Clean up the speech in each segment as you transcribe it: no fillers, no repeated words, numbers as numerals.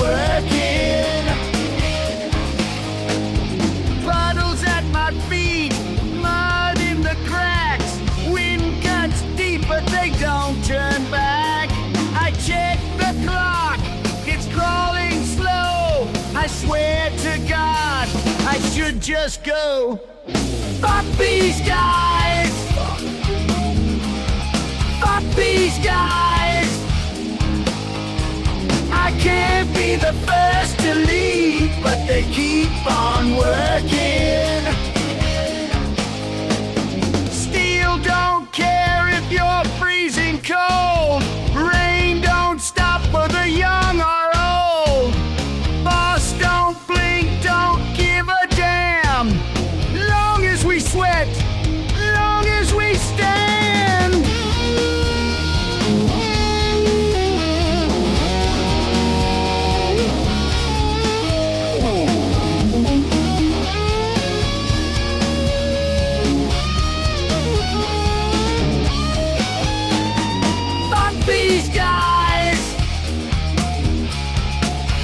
working. Puddles at my feet, mud in the cracks. Wind cuts deep, but they don't turn back. I check the clock, it's crawling slow. I swear to God, I should just go. Fuck these guys! Fuck these guys! I can't be the first to leave, but they keep on working. Steel don't care if you're freezing cold. Rain don't stop for the young or old. Boss don't blink, don't give a damn. Long as we sweat, long as we stand. Fuck these guys!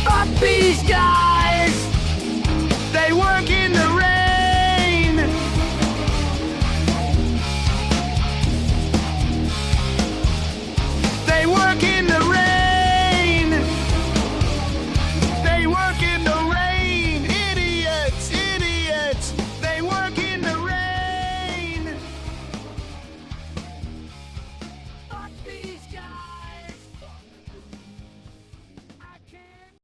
Fuck these guys!